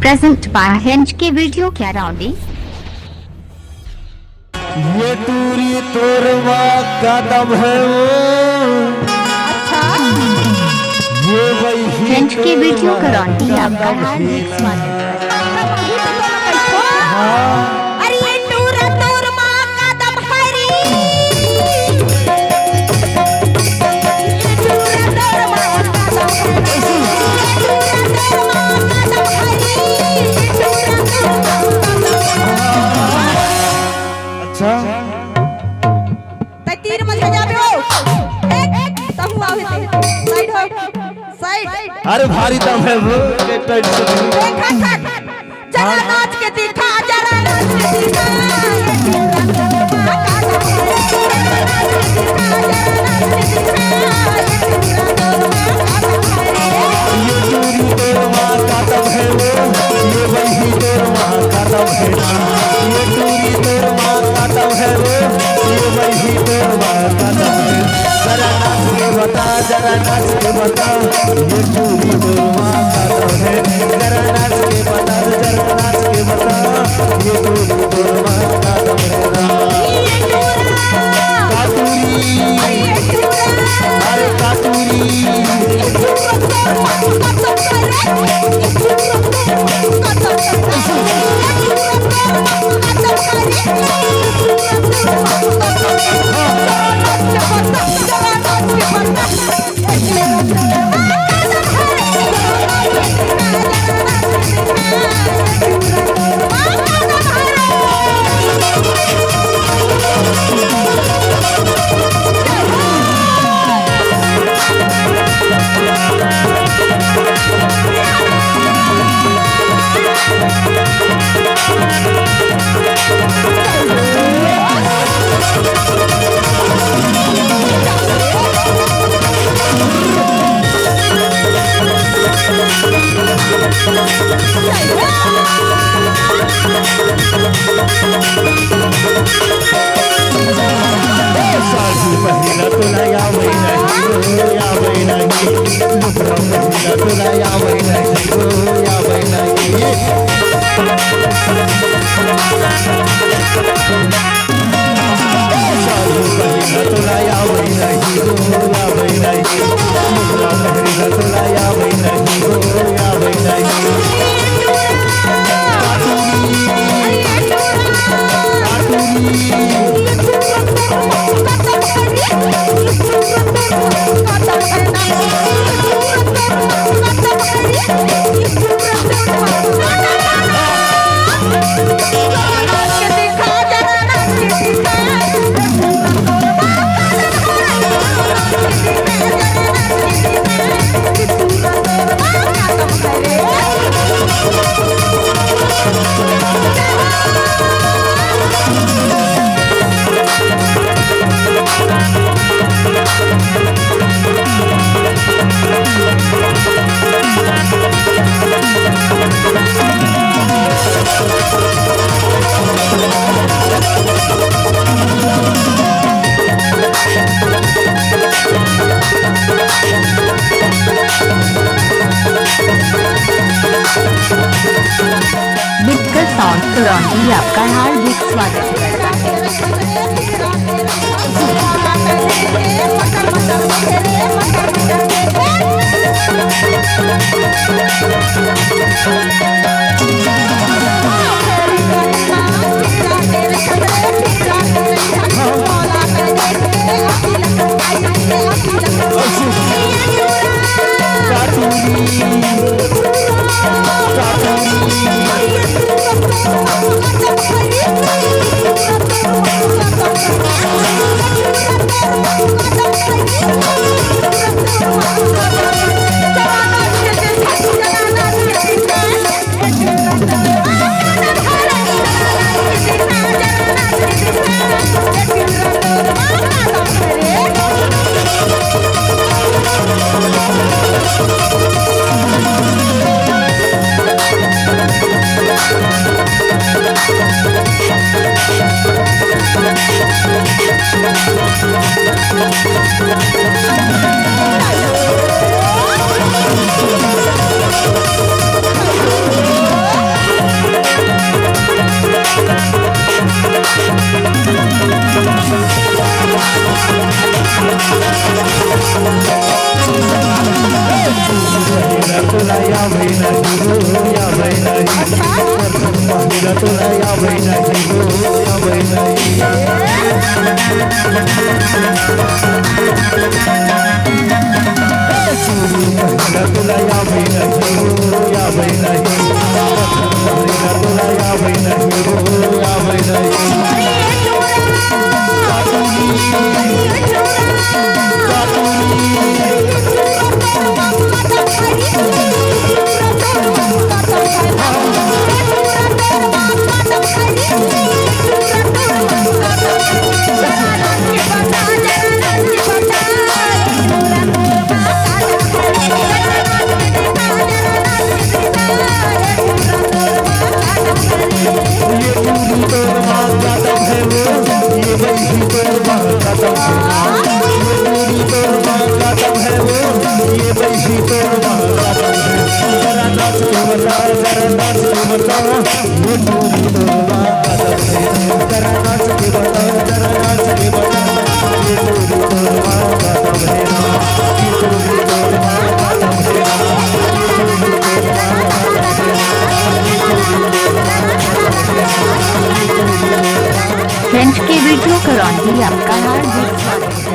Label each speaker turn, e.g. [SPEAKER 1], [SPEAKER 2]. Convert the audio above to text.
[SPEAKER 1] Present by HK Video Karaundi.
[SPEAKER 2] ये टूरी तोरवा कदम है वो।
[SPEAKER 3] अच्छा
[SPEAKER 2] ये वही
[SPEAKER 1] HK Video Karaundi आपका हार्दिक स्वागत है।
[SPEAKER 3] अरे ये टूरा तोर माँ कदम हरी ये टूरा तोर माँ कदम
[SPEAKER 2] अच्छा
[SPEAKER 3] तीर मत जाबे हो तब आओ साइड हो साइड
[SPEAKER 2] अरे भारी दम है वो के टाइट से
[SPEAKER 3] जरा नाच के दिखा जरा नाच के दिखा
[SPEAKER 2] ये टूरी तोरवा कदम है वो। ये वही तोरवा कदम है। ये टूरी तोरवा कदम है वो। ये वही तोरवा कदम है। जरा नाच के बता जरा नाच के बता। ये टूरी तोरवा कदम है। जरा नाच के बता जरा नाच के बता। ये टूरी तोरवा कदम है। कातूरी अरे कातूरी साधी महिला तुला यावं नाही यावं नाही दुसरा महिला तुला यावं नाही यावं नाही साधी महिला तुला यावं नाही यावं नाही दुसरा महिला तुला यावं नाही यावं नाही
[SPEAKER 1] बिटकर साउंड करौंदी आपका हार्दिक स्वागत करता है।
[SPEAKER 3] Thank you.
[SPEAKER 2] हो यावै नाही प्रथम पाहिलं तुला यावै नाही हो यावै नाही चोरी पाहिलं तुला यावै नाही हो यावै नाही प्रथम पाहिलं तुला यावै नाही हो यावै नाही ये टूरी तोर माँ का दम है वो ये वही तोर माँ का दम है ये टूरी तोर माँ का दम है वो ये वही तोर माँ का दम है जरा नाच के बता जरा नाच के बता ये टूरी तोर माँ का दम है जरा नाच के बता जरा नाच के बता ये टूरी तोर माँ का दम है ये टूरी तोर माँ का दम है ये टूरी तोर माँ का दम है
[SPEAKER 1] फ्रेंड्स के वीडियो करौंदी आपका हार्दिक स्वागत है।